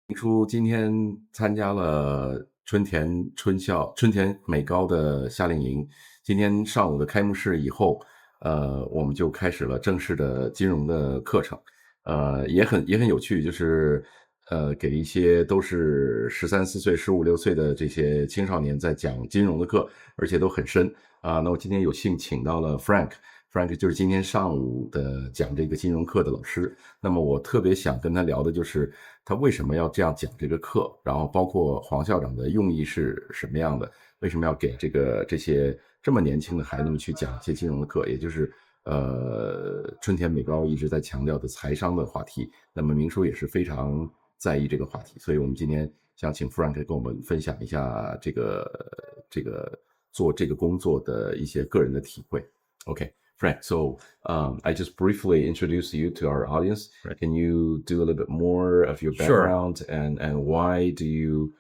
明初今天参加了春田美高的夏令营，今天上午的开幕式以后，我们就开始了正式的金融的课程，也很有趣，就是给一些都是13、14岁、15、16岁的这些青少年在讲金融的课，而且都很深啊。那我今天有幸请到了 Frank，Frank 就是今天上午的讲这个金融课的老师。那么我特别想跟他聊的就是他为什么要这样讲这个课，然后包括黄校长的用意是什么样的，为什么要给这些这么年轻的孩子们去讲一些金融的课，也就是春田美高一直在强调的财商的话题。那么明叔也是非常在意这个话题，所以我们今天想请 Frank 跟我们分享一下这个做这个工作的一些个人的体会。OK, Frank, so I just briefly introduced you to our audience. Right. Can you do a little bit more of your Sure. background and why do you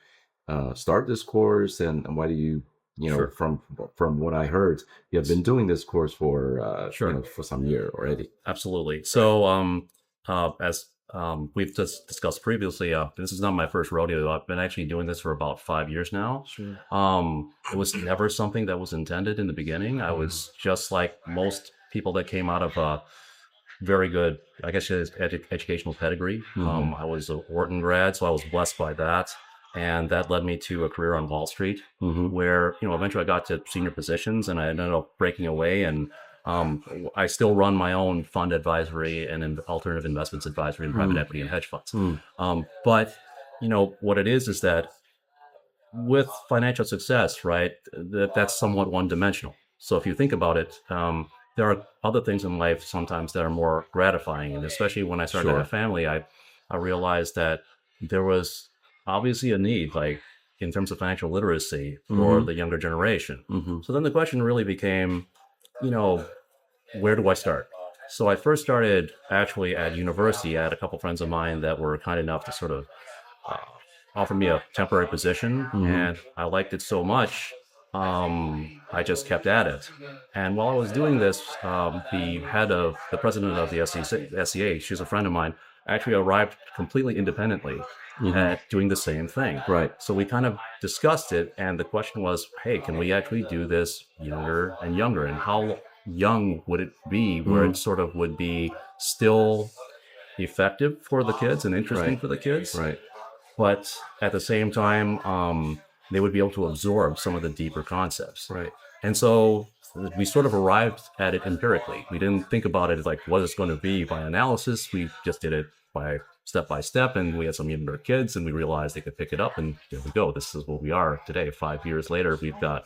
start this course and why do you Sure. from what I heard, you have been doing this course for Sure. for some year already. Absolutely. So, as we've just discussed previously, this is not my first rodeo. I've been actually doing this for about 5 years now. Sure. It was never something that was intended in the beginning. I was just like most people that came out of a very good, I guess, educational pedigree. I was a Wharton grad, so I was blessed by that. And that led me to a career on Wall Street, where, eventually I got to senior positions and I ended up breaking away. And I still run my own fund advisory and alternative investments advisory and private equity and hedge funds. But, what it is that with financial success, right, that's somewhat one-dimensional. So if you think about it, there are other things in life sometimes that are more gratifying. And especially when I started to have a family, I realized that there was obviously a need, like in terms of financial literacy for the younger generation. So then the question really became, where do I start? So I first started actually at university. I had a couple friends of mine that were kind enough to sort of offer me a temporary position, and I liked it so much, I just kept at it. And while I was doing this, the president of the SEA, she's a friend of mine, actually arrived completely independently at doing the same thing. Right. So we kind of discussed it, and the question was, hey, can we actually do this younger and younger? And how young would it be where it sort of would be still effective for the kids and interesting for the kids? Right. But at the same time, they would be able to absorb some of the deeper concepts. Right. And so we sort of arrived at it empirically. We didn't think about it as like what it's going to be by analysis. We just did it by step, and we had some younger kids, and we realized they could pick it up, and there we go. This is what we are today. 5 years later, we've got,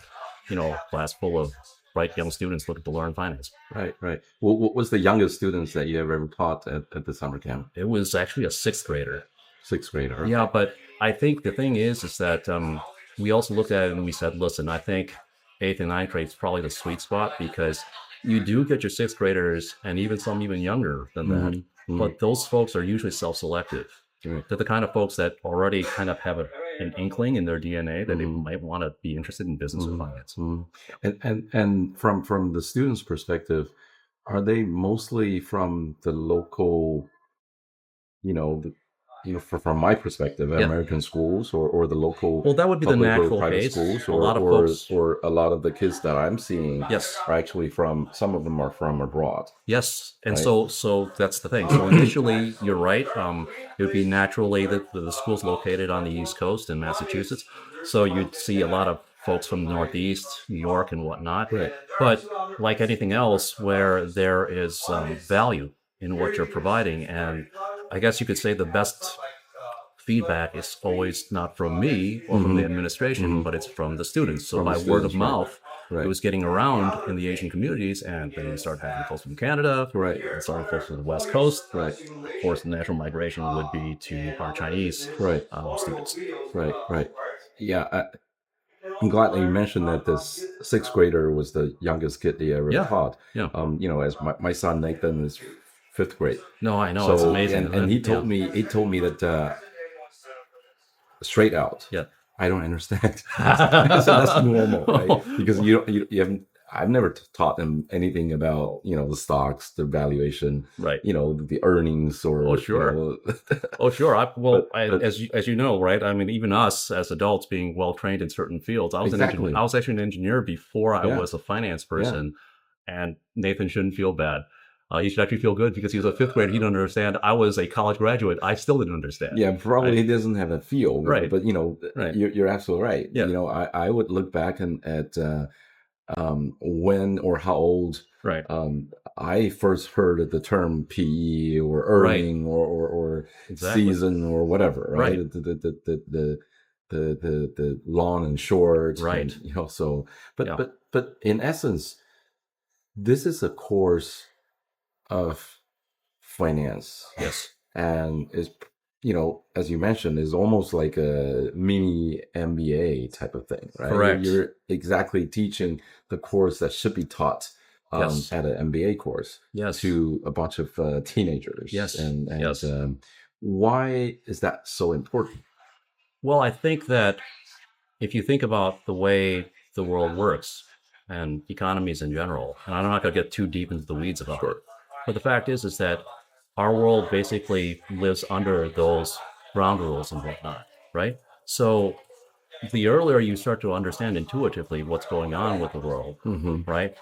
class full of bright young students looking to learn finance. Right. What was the youngest students that you ever taught at the summer camp? It was actually a sixth grader. Sixth grader. Yeah, but I think the thing is that we also looked at it and we said, listen, I think 8th and 9th grade is probably the sweet spot, because you do get your sixth graders and even some even younger than that. But those folks are usually self-selective. They're the kind of folks that already kind of have an inkling in their DNA that they might want to be interested in business or finance. And from the students' perspective, are they mostly from the local, from my perspective, American schools or the local? Well, that would be the public or natural private case. schools, A lot of folks. or a lot of the kids that I'm seeing Yes. are actually some of them are from abroad. Yes, and Right. so that's the thing. So initially, you're right. It would be naturally that the school's located on the East Coast in Massachusetts, so you'd see a lot of folks from the Northeast, New York, and whatnot. Right. But like anything else, where there is value in what you're providing, and I guess you could say the best feedback is always not from me or from the administration, but it's from the students. So From the by word of students, right. mouth, Right. it was getting around in the Asian communities, and then you start having folks from Canada, Right. and starting folks from the West Coast. Right. Of course, the natural migration would be to our Chinese Right. students. Right. Yeah, I'm glad that you mentioned that this sixth grader was the youngest kid they ever Yeah. taught. Yeah. As my son Nathan is fifth grade. No, I know, it's amazing. And he told me that straight out. Yeah. I don't understand. So that's normal, right? Because you haven't. I've never taught them anything about, the stocks, the valuation, Right. The earnings or, Oh, sure. Oh, sure. As you know, right? I mean, even us as adults being well trained in certain fields, I was an engineer. Exactly. I was actually an engineer before I Yeah. was a finance person. And Nathan shouldn't feel bad. He should actually feel good because he was a fifth grader. He didn't understand. I was a college graduate. I still didn't understand. Yeah, probably Right. he doesn't have a feel, Right. but Right. you're absolutely right. Yeah. I would look back at when or how old Right. I first heard of the term PE or Right. earning or Exactly. season or whatever, right? Right. The long and short, Right. and so Yeah. but in essence, this is a course of finance. Yes. And is, as you mentioned, is almost like a mini MBA type of thing, right? Correct. You're exactly teaching the course that should be taught Yes. at an MBA course Yes. to a bunch of teenagers. Yes. And Yes. Why is that so important? Well, I think that if you think about the way the world works and economies in general, and I'm not going to get too deep into the weeds about it, but the fact is that our world basically lives under those ground rules and whatnot, right? So the earlier you start to understand intuitively what's going on with the world, right,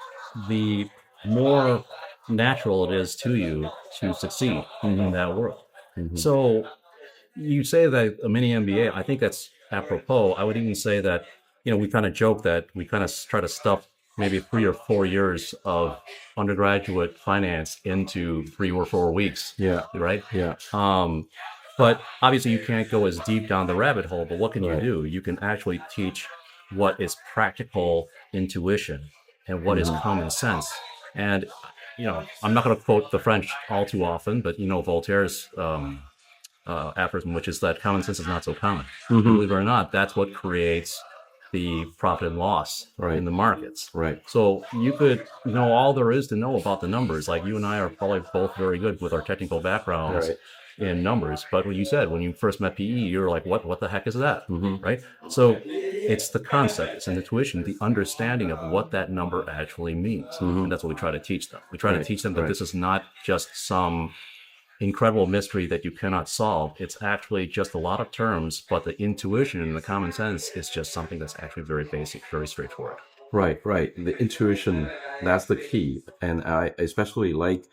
the more natural it is to you to succeed in that world. So you say that a mini MBA, I think that's apropos. I would even say that, we kind of joke that we kind of try to stuff maybe 3 or 4 years of undergraduate finance into 3 or 4 weeks. Yeah. Right. Yeah. But obviously you can't go as deep down the rabbit hole, but what can you Right. do? You can actually teach what is practical intuition and what is common sense. And, I'm not going to quote the French all too often, but, Voltaire's, aphorism, which is that common sense is not so common. Believe it or not, that's what creates the profit and loss in the markets. Right. So you could know all there is to know about the numbers. Like you and I are probably both very good with our technical backgrounds in numbers. But what you said, when you first met PE, you were like, what the heck is that? Right? So it's the concept, it's an intuition, the understanding of what that number actually means. And that's what we try to teach them. We try to teach them that this is not just some incredible mystery that you cannot solve. It's actually just a lot of terms, but the intuition and the common sense is just something that's actually very basic, very straightforward. Right. The intuition, that's the key. And I especially like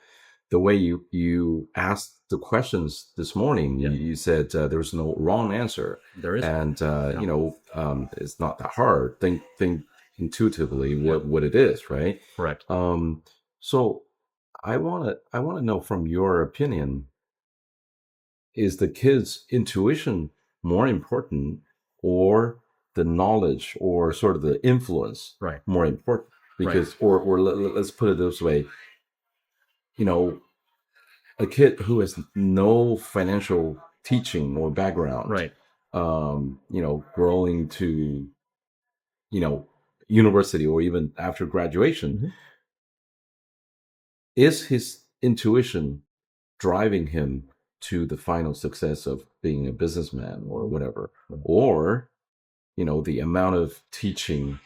the way you asked the questions this morning. You said there was no wrong answer. There is. And, it's not that hard. Think intuitively what it is, right? Correct. So I want to know from your opinion, is the kid's intuition more important or the knowledge or sort of the influence more important? Because, or let's put it this way, a kid who has no financial teaching or background, growing to, university or even after graduation, is his intuition driving him to the final success of being a businessman or whatever? Or, the amount of teaching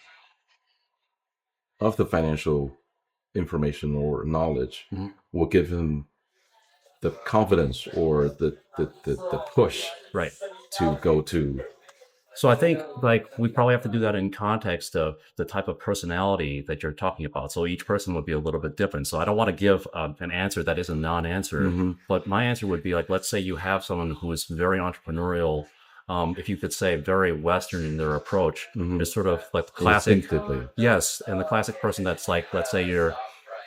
of the financial information or knowledge will give him the confidence or the push to go to. So I think we probably have to do that in context of the type of personality that you're talking about. So each person would be a little bit different. So I don't want to give an answer that is a non-answer, but my answer would be let's say you have someone who is very entrepreneurial, if you could say very Western in their approach. It's sort of like the classic. Yes. And the classic person that's let's say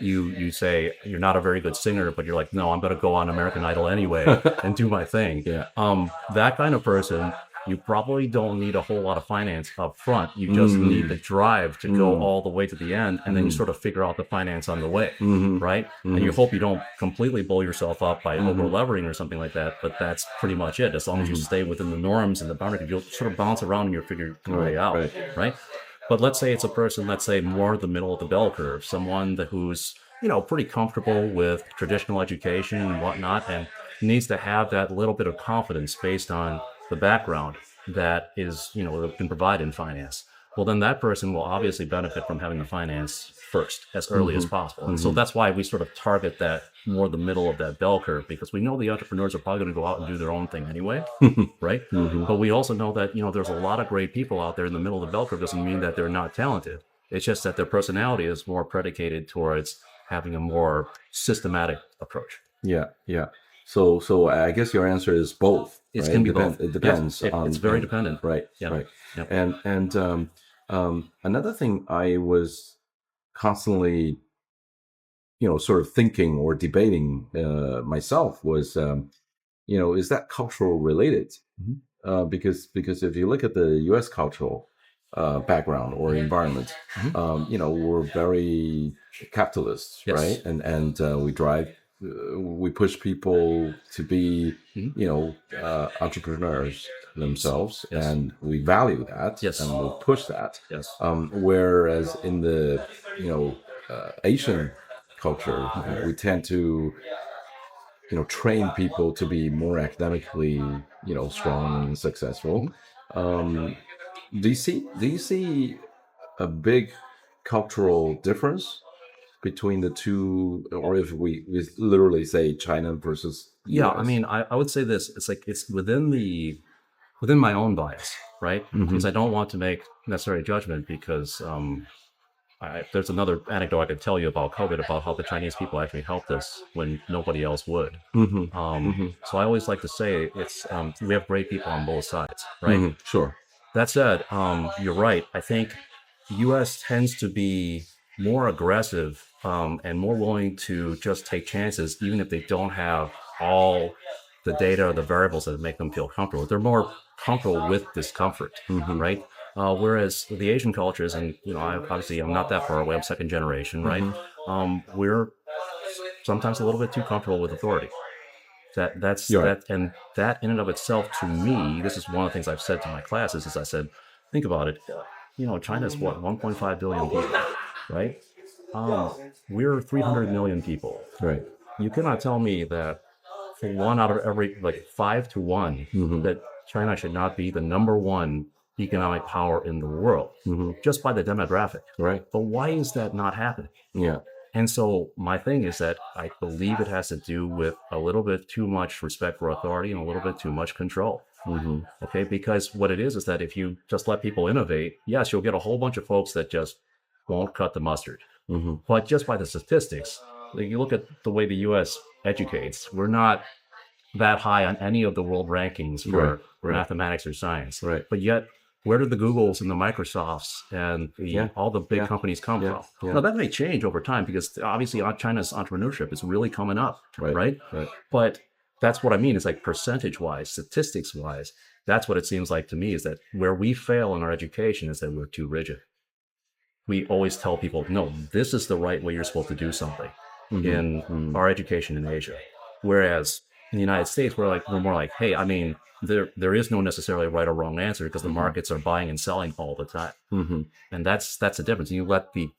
you say you're not a very good singer, but you're like, no, I'm going to go on American Idol anyway and do my thing. That kind of person, you probably don't need a whole lot of finance up front. You just need the drive to go all the way to the end, and then you sort of figure out the finance on the way, right? And you hope you don't completely blow yourself up by over-levering or something like that, but that's pretty much it. As long as you stay within the norms and the boundaries, you'll sort of bounce around and you'll figure your way out, right? But let's say it's a person, let's say more the middle of the bell curve, someone who's, pretty comfortable with traditional education and whatnot, and needs to have that little bit of confidence based on the background that is, been provided in finance. well, then that person will obviously benefit from having the finance first as early as possible. And so that's why we sort of target that more the middle of that bell curve, because we know the entrepreneurs are probably going to go out and do their own thing anyway, right? But we also know that, there's a lot of great people out there in the middle of the bell curve. Doesn't mean that they're not talented. It's just that their personality is more predicated towards having a more systematic approach. Yeah, yeah. So I guess your answer is both. It Right? can be both. It depends on. It's very dependent. Right, Yeah. right. Yep. And another thing I was constantly, sort of thinking or debating myself was, is that cultural related? Because if you look at the U.S. cultural background or environment, we're very capitalist, Yes. right? And we push people to be, entrepreneurs themselves, Yes. and we value that, Yes. and we push that. Yes. Whereas in the, Asian culture, we tend to, train people to be more academically, strong and successful. Do you see a big cultural difference between the two, or if we literally say China versus Yeah, US? I mean, I would say this. It's like it's within my own bias, right? Because I don't want to make necessary judgment, because there's another anecdote I could tell you about COVID, about how the Chinese people actually helped us when nobody else would. So I always like to say we have great people on both sides, right? Sure. That said, you're right. I think the U.S. tends to be more aggressive and more willing to just take chances, even if they don't have all the data or the variables that make them feel comfortable. They're more comfortable with discomfort, right? Whereas the Asian cultures, and I'm not that far away. I'm second generation, right? We're sometimes a little bit too comfortable with authority. That's You're right. that, and that in and of itself, to me, this is one of the things I've said to my classes. Is I said, think about it. China's what, 1.5 billion people, right? We're 300 million people. Right. You cannot tell me that for one out of every, like 5 to 1, that China should not be the number one economic power in the world, just by the demographic. Right. But why is that not happening? Yeah. And so my thing is that I believe it has to do with a little bit too much respect for authority and a little bit too much control. Okay, because what it is that if you just let people innovate, yes, you'll get a whole bunch of folks that just won't cut the mustard. But just by the statistics, like you look at the way the U.S. educates, we're not that high on any of the world rankings for mathematics or science. Right. But yet, where did the Googles and the Microsofts and all the big companies come from? Now, that may change over time, because obviously China's entrepreneurship is really coming up, right? But that's what I mean. It's like percentage-wise, statistics-wise, that's what it seems like to me, is that where we fail in our education is that we're too rigid. We always tell people, no, this is the right way you're supposed to do something in our education in Asia. Whereas in the United States, we're more like, hey, I mean, there is no necessarily right or wrong answer, because the markets are buying and selling all the time. And that's the difference. You let the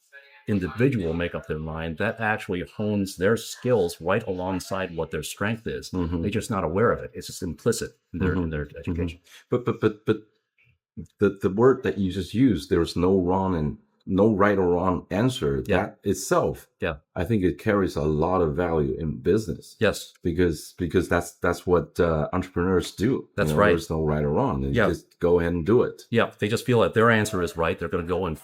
individual make up their mind. That actually hones their skills right alongside what their strength is. They're just not aware of it. It's just implicit in their education. But the word that you just used, there's no wrong and no right or wrong answer. That itself, I think it carries a lot of value in business. Yes, because that's what entrepreneurs do. That's right. There's no right or wrong. They just go ahead and do it. Yeah, they just feel that their answer is right. They're going to go and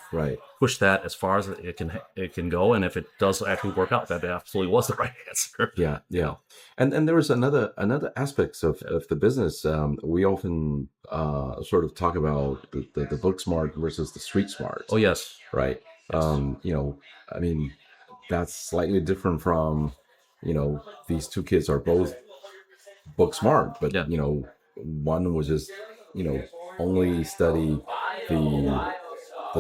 push that as far as it can go. And if it does actually work out, that absolutely was the right answer. Yeah. And there was another aspects of the business. We often sort of talk about the book smart versus the street smart. Oh yes. Right. I mean, that's slightly different from, these two kids are both book smart, but one was just, only study the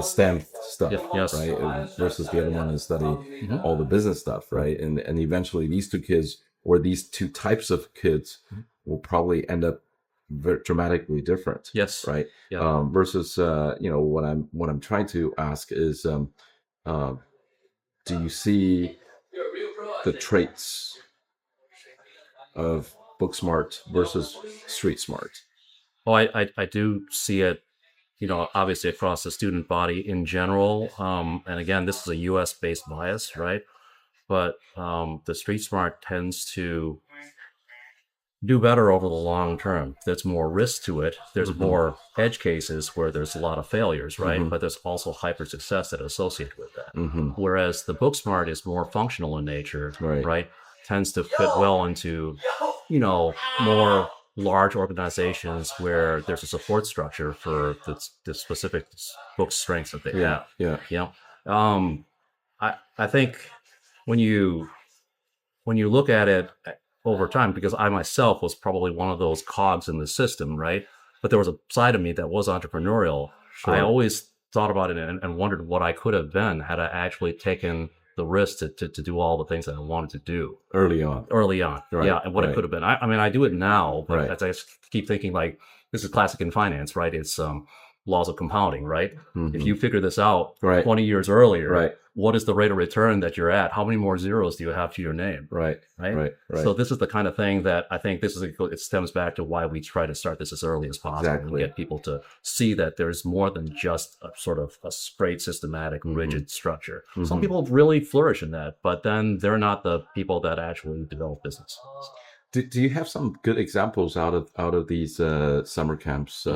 STEM stuff, right? Versus the other one is study all the business stuff, right? And eventually these two kids, or these two types of kids, will probably end up very dramatically different. Yes. Right. Yeah. Versus, what I'm trying to ask is, do you see the traits of book smart versus street smart? Oh, I do see it obviously across the student body in general. And again, this is a US based bias, right? But the street smart tends to do better over the long term. There's more risk to it. There's more edge cases where there's a lot of failures, right? But there's also hyper success that is associated with that. Whereas the book smart is more functional in nature, right? Tends to fit well into, more large organizations where there's a support structure for the specific book strengths that they have. I think when you look at it over time, because I myself was probably one of those cogs in the system, right? But there was a side of me that was entrepreneurial. I always thought about it and wondered what I could have been had I actually taken the risk to do all the things that I wanted to do early on. Yeah, and what it could have been. I mean, I do it now, but I just keep thinking, like, this is classic in finance, right? It's laws of compounding, right? If you figure this out 20 years earlier, what is the rate of return that you're at? How many more zeros do you have to your name? Right. So this is the kind of thing that I think it stems back to why we try to start this as early as possible and get people to see that there's more than just a sort of a straight, systematic, rigid structure. Some people really flourish in that, but then they're not the people that actually develop business. Do you have some good examples out of these summer camps?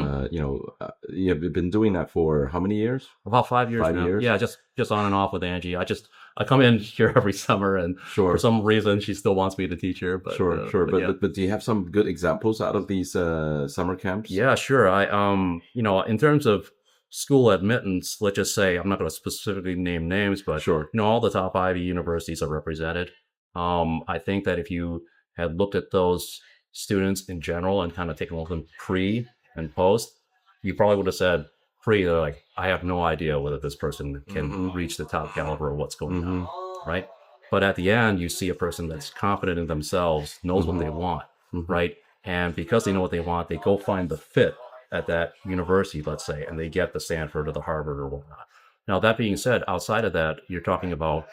You've been doing that for how many years? About 5 years now. Yeah, just on and off with Angie. I come in here every summer, and for some reason she still wants me to teach her. But, but do you have some good examples out of these summer camps? Yeah, sure. In terms of school admittance, let's just say, I'm not going to specifically name names, but all the top Ivy universities are represented. I think that if you had looked at those students in general and kind of taken a look at them pre and post, you probably would have said pre, they're like, I have no idea whether this person can reach the top caliber of what's going on, right? But at the end, you see a person that's confident in themselves, knows what they want, right? And because they know what they want, they go find the fit at that university, let's say, and they get the Stanford or the Harvard or whatnot. Now, that being said, outside of that, you're talking about,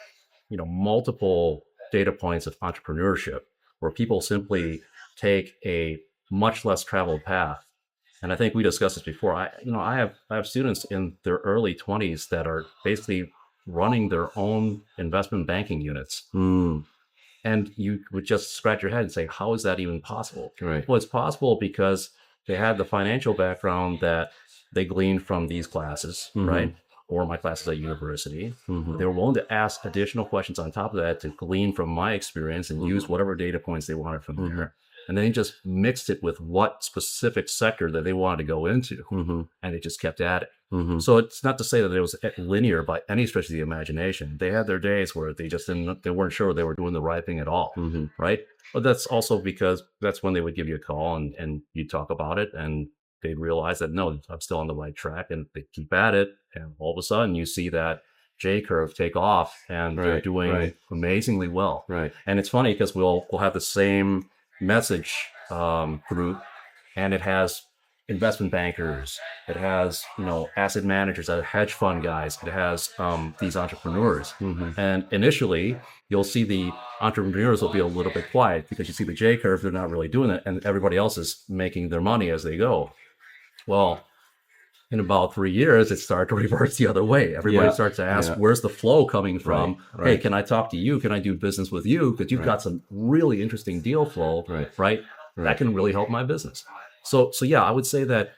multiple data points of entrepreneurship, where people simply take a much less traveled path. And I think we discussed this before. I have students in their early 20s that are basically running their own investment banking units. And you would just scratch your head and say, how is that even possible? Well, it's possible because they had the financial background that they gleaned from these classes, right? Or my classes at university. They were willing to ask additional questions on top of that to glean from my experience and use whatever data points they wanted from there. And then they just mixed it with what specific sector that they wanted to go into. And they just kept at it. So it's not to say that it was linear by any stretch of the imagination. They had their days where they weren't sure they were doing the right thing at all, right? But that's also because that's when they would give you a call and you'd talk about it, and they'd realize that, no, I'm still on the right track, and they keep at it. And all of a sudden you see that J curve take off, and they're doing amazingly well. And it's funny because we'll have the same message group, and it has investment bankers, it has asset managers, hedge fund guys, it has these entrepreneurs. And initially you'll see the entrepreneurs will be a little bit quiet because you see the J curve, they're not really doing it, and everybody else is making their money as they go. Well, in about 3 years, it started to reverse the other way. Everybody starts to ask, where's the flow coming from? Hey, can I talk to you? Can I do business with you? Because you've got some really interesting deal flow, right? That can really help my business. So yeah, I would say that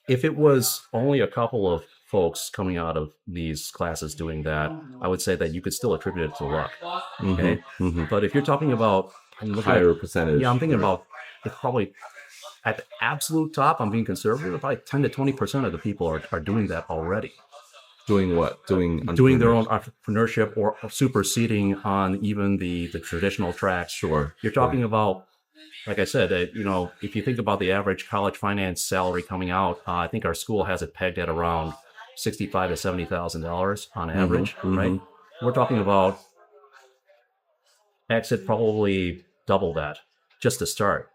if it was only a couple of folks coming out of these classes doing that, I would say that you could still attribute it to luck. Okay. But if you're talking about higher percentage, I'm thinking about it's probably at the absolute top, I'm being conservative, probably 10 to 20% of the people are doing that already. Doing what? Doing their own entrepreneurship or superseding on even the traditional tracks. You're talking about, like I said, if you think about the average college finance salary coming out, I think our school has it pegged at around $65,000 to $70,000 on average, right? We're talking about exit probably double that just to start,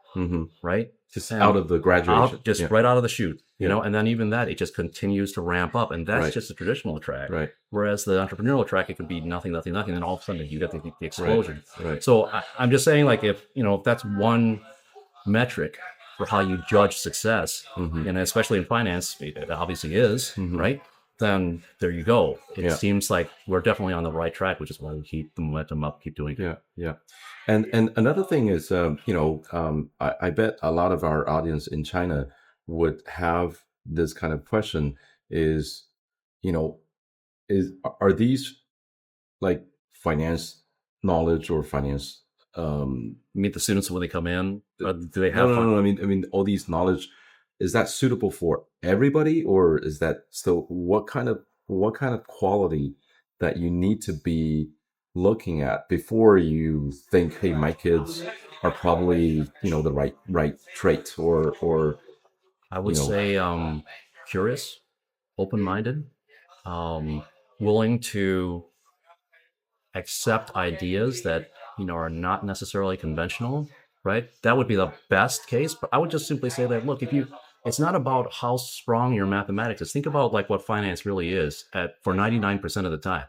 right? Just out of the graduation. Right out of the chute, and then even that, it just continues to ramp up. And that's just a traditional track. Whereas the entrepreneurial track, it could be nothing, and all of a sudden you get the explosion. So I'm just saying, like, if that's one metric for how you judge success, and especially in finance, it obviously is, right? Then there you go. It seems like we're definitely on the right track, which is why we keep the momentum up, keep doing it. Yeah. And another thing is, I bet a lot of our audience in China would have this kind of question is, you know, are these like finance knowledge or finance Meet the students when they come in. Do they have no, fun? no, I mean all these knowledge, is that suitable for everybody, or is that still what kind of quality that you need to be looking at before you think, hey, my kids are probably, the right trait, or I would you know say curious, open-minded, willing to accept ideas that are not necessarily conventional, right? That would be the best case. But I would just simply say that, look, it's not about how strong your mathematics is. Think about like what finance really is for 99% of the time.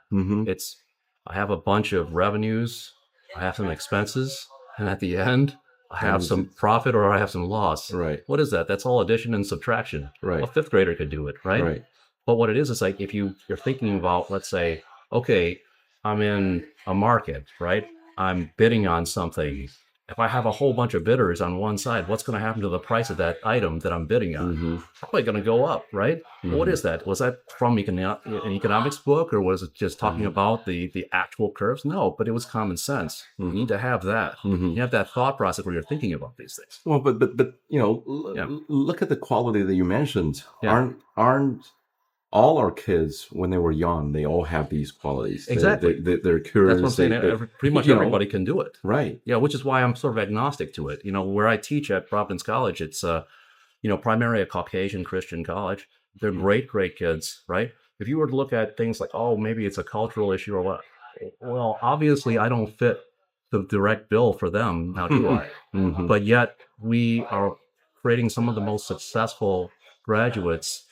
It's, I have a bunch of revenues, I have some expenses, and at the end, I have some profit or I have some loss. Right. What is that? That's all addition and subtraction. Right. A fifth grader could do it, right? Right. But what it is like if you're thinking about, let's say, okay, I'm in a market, right? I'm bidding on something. If I have a whole bunch of bidders on one side, what's going to happen to the price of that item that I'm bidding on? Probably going to go up, right? What is that? Was that from an economics book, or was it just talking about the actual curves? No, but it was common sense. You need to have that. You have that thought process where you're thinking about these things. Well, but look at the quality that you mentioned. Aren't all our kids, when they were young, they all have these qualities? Exactly. They're curious. That's what I'm saying. Pretty much everybody can do it. Right. Yeah, which is why I'm sort of agnostic to it. Where I teach at Providence College, it's primarily a Caucasian Christian college. They're great kids, right? If you were to look at things like, oh, maybe it's a cultural issue or what, well, obviously I don't fit the direct bill for them. Now do I? But yet we are creating some of the most successful graduates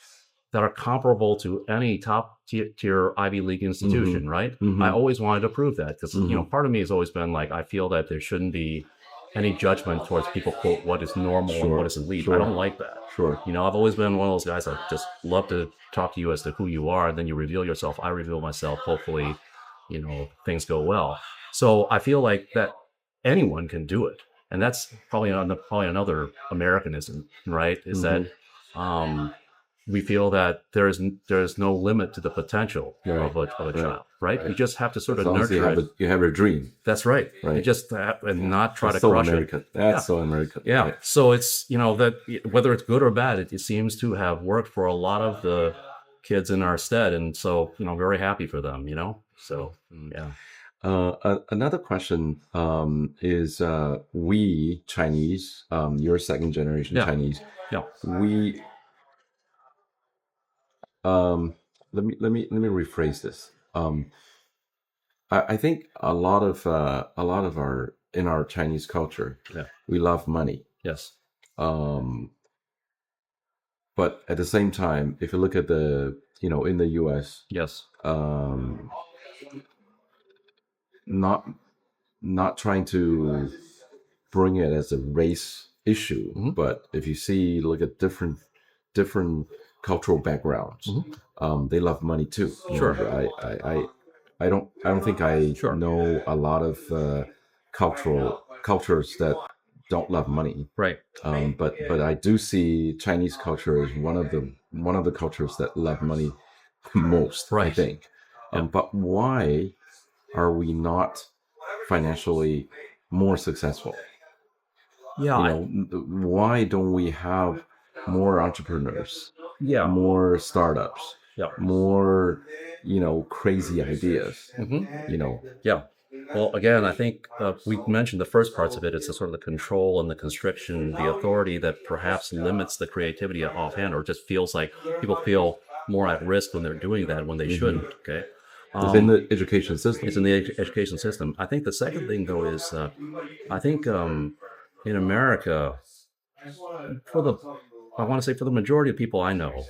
that are comparable to any top tier Ivy League institution, right? I always wanted to prove that because, part of me has always been like, I feel that there shouldn't be any judgment towards people, quote, what is normal and what is elite. I don't like that. I've always been one of those guys that just love to talk to you as to who you are, and then you reveal yourself. I reveal myself. Hopefully, things go well. So I feel like that anyone can do it. And that's probably another Americanism, right? Is that we feel that there's no limit to the potential of a child, right? You just have to sort of nurture it. You have a dream. That's right. You just and not try to crush American. it. That's so American. Yeah. Right. So it's that whether it's good or bad, it seems to have worked for a lot of the kids in our stead, and so very happy for them. So yeah. Another question is we Chinese, you're second generation Chinese. Yeah. We let me rephrase this. I think a lot of our in our Chinese culture, we love money. Yes. But at the same time, if you look at the in the U.S. Yes. Not trying to bring it as a race issue, but if you look at different cultural backgrounds, they love money too. Sure. I don't think I know a lot of cultures that don't love money. Right. But I do see Chinese culture as one of the cultures that love money most. Right. I think. But why are we not financially more successful? Yeah. Why don't we have more entrepreneurs? Yeah. More startups? Yeah. More, crazy ideas? Yeah. Well, again, I think we mentioned the first parts of it. It's the sort of the control and the constriction, the authority that perhaps limits the creativity offhand, or just feels like people feel more at risk when they're doing that when they shouldn't. Okay. It's in the education system. It's in the education system. I think the second thing, though, is I think in America, for the majority of people I know,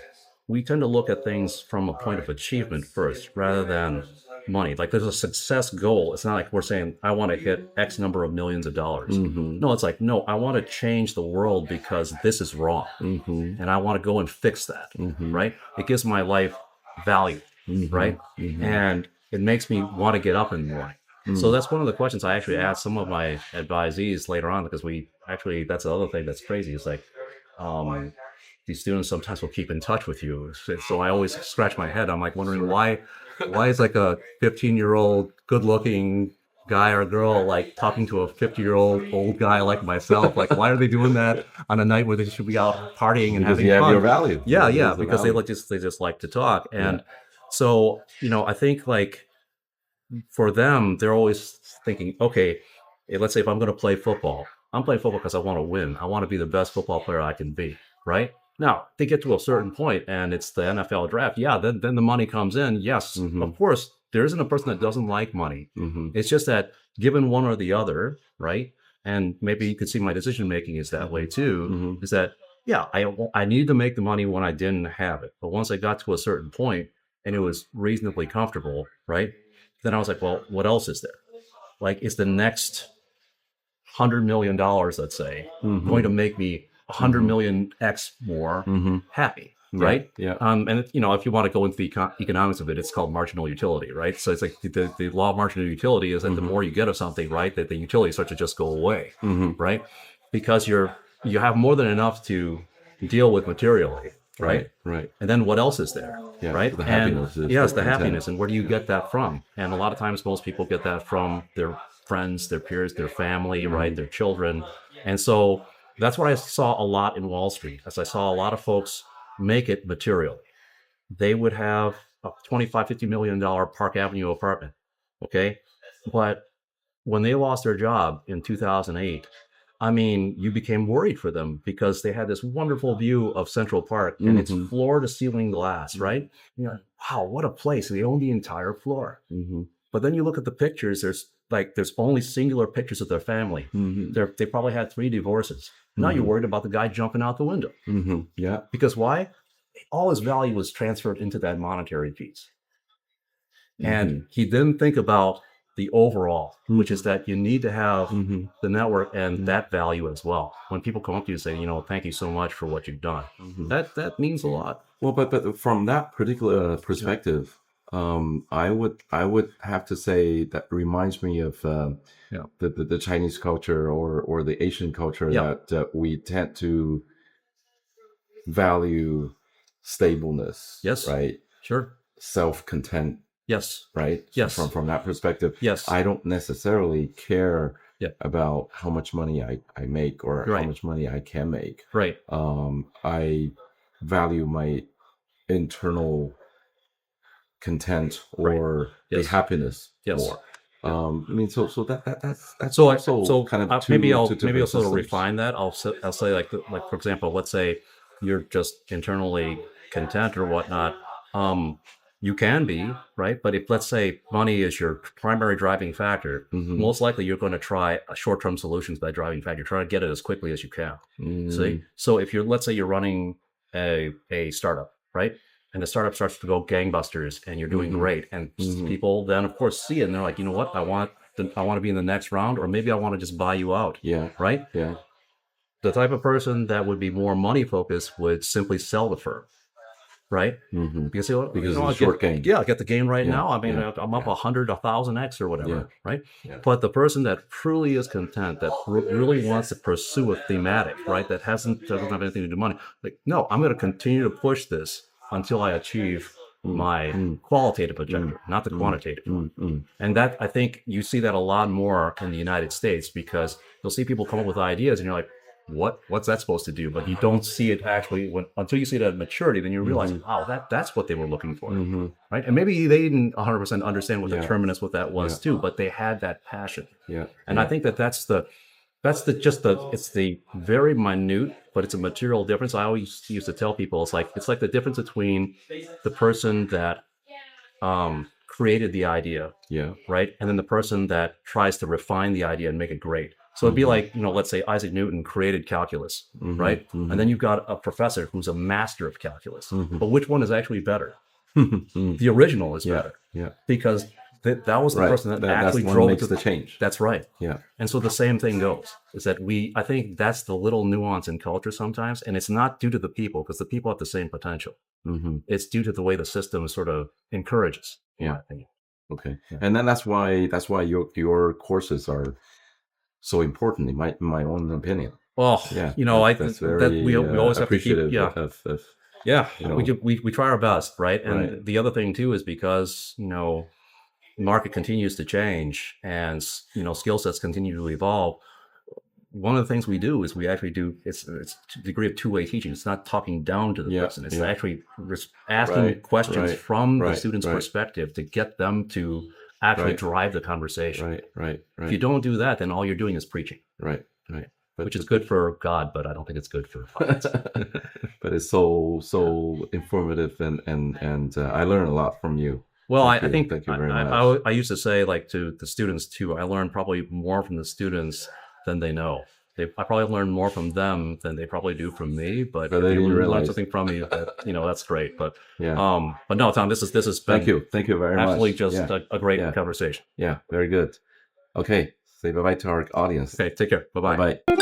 we tend to look at things from a point of achievement first, rather than money. Like there's a success goal. It's not like we're saying, I want to hit X number of millions of dollars. No, it's like, no, I want to change the world because this is wrong. And I want to go and fix that, right? It gives my life value, right? And it makes me want to get up in the morning. So that's one of the questions I actually asked some of my advisees later on, because that's the other thing that's crazy. It's like, these students sometimes will keep in touch with you. So I always scratch my head. I'm like wondering why is like a 15-year-old good looking guy or girl like talking to a 50-year-old old guy like myself? Like, why are they doing that on a night where they should be out partying and having fun? Because you have your value. Yeah, because they just like to talk. And so, I think like for them, they're always thinking, okay, let's say if I'm going to play football, I'm playing football because I want to win. I want to be the best football player I can be, right? Now, they get to a certain point and it's the NFL draft. Yeah, then the money comes in. Yes, of course, there isn't a person that doesn't like money. It's just that given one or the other, right? And maybe you could see my decision making is that way too, is that, yeah, I needed to make the money when I didn't have it. But once I got to a certain point and it was reasonably comfortable, right? Then I was like, well, what else is there? Like, is the next $100 million, let's say, going to make me 100 million X more happy, right? Yeah. And if you want to go into the economics of it, it's called marginal utility, right? So it's like the law of marginal utility is that the more you get of something, right, that the utility starts to just go away, right? Because you have more than enough to deal with materially, right? Right. And then what else is there, right? The happiness. Yes, the happiness. And where do you get that from? And a lot of times, most people get that from their friends, their peers, their family, right? Their children. And so that's what I saw a lot in Wall Street, as I saw a lot of folks make it materially. They would have a $25, $50 million Park Avenue apartment, okay? But when they lost their job in 2008, I mean, you became worried for them because they had this wonderful view of Central Park and it's floor to ceiling glass, right? Wow, what a place. They own the entire floor. But then you look at the pictures, there's only singular pictures of their family. They probably had 3 divorces. Now you're worried about the guy jumping out the window. Yeah. Because why? All his value was transferred into that monetary piece. And he didn't think about the overall, which is that you need to have the network and that value as well. When people come up to you and say, thank you so much for what you've done, that means a lot. Well, but from that particular perspective, I would have to say that reminds me of the Chinese culture or the Asian culture that we tend to value stableness. Yes. Right. Sure. Self-content. Yes. Right. Yes. From that perspective. Yes. I don't necessarily care about how much money I make or how much money I can make. Right. I value my internal content or the happiness more. I mean, so that's so also kind of maybe I'll sort of refine that. I'll say like for example, let's say you're just internally content or whatnot. You can be, right? But if, let's say, money is your primary driving factor, most likely you're going to try a short-term solution to that driving factor. Try to get it as quickly as you can. See? So if let's say you're running a startup, right? And the startup starts to go gangbusters and you're doing great. And people then, of course, see it and they're like, you know what? I want to be in the next round, or maybe I want to just buy you out. Yeah. Right? Yeah. The type of person that would be more money-focused would simply sell the firm. Right? Because it's a short game. Yeah, I get the game right now. I mean, I'm up 100, 1,000x or whatever, right? Yeah. But the person that truly is content, that really wants to pursue a thematic, right? That doesn't have anything to do with money. Like, no, I'm going to continue to push this until I achieve my qualitative objective, not the quantitative one. And that, I think you see that a lot more in the United States, because you'll see people come up with ideas and you're like, what's that supposed to do? But you don't see it actually until you see it at maturity, then you realize, wow, that's what they were looking for, right? And maybe they didn't 100% understand what the terminus, what that was too, but they had that passion. And I think that's the it's the very minute, but it's a material difference. I always used to tell people, it's like the difference between the person that created the idea, right, and then the person that tries to refine the idea and make it great. So it'd be like, let's say Isaac Newton created calculus, right? And then you've got a professor who's a master of calculus. But which one is actually better? The original is better. Because That was the Right. person that That's actually the one drove makes to the change. That's right. Yeah. And so the same thing goes, is that I think that's the little nuance in culture sometimes. And it's not due to the people, because the people have the same potential. Mm-hmm. It's due to the way the system sort of encourages, in my opinion. Okay. And then that's why your courses are so important in my own opinion. Well, Yeah. That's that very we always have to keep, appreciative yeah. of you know, We try our best, right? And Right. the other thing too is because, market continues to change and, skill sets continue to evolve. One of the things we do is we actually do, it's a degree of two-way teaching. It's not talking down to the Yeah, person. It's yeah. actually asking Right, questions right, from the right, student's right. perspective to get them to actually Right. drive the conversation. Right. If you don't do that, then all you're doing is preaching, Right. which is good for God, but I don't think it's good for finance. But it's so informative and I learn a lot from you. Well, Thank I you. think Thank you very much. I used to say, like, to the students too, I learn probably more from the students than they know. I probably learn more from them than they probably do from me. But But if then you you learn realize- something from me, that's great. But Yeah. but no, Tom, this has been Thank you very much. absolutely just Yeah. a great Yeah. conversation. Yeah, very good. Okay, say bye-bye to our audience. Okay, take care. Bye bye. Bye-bye.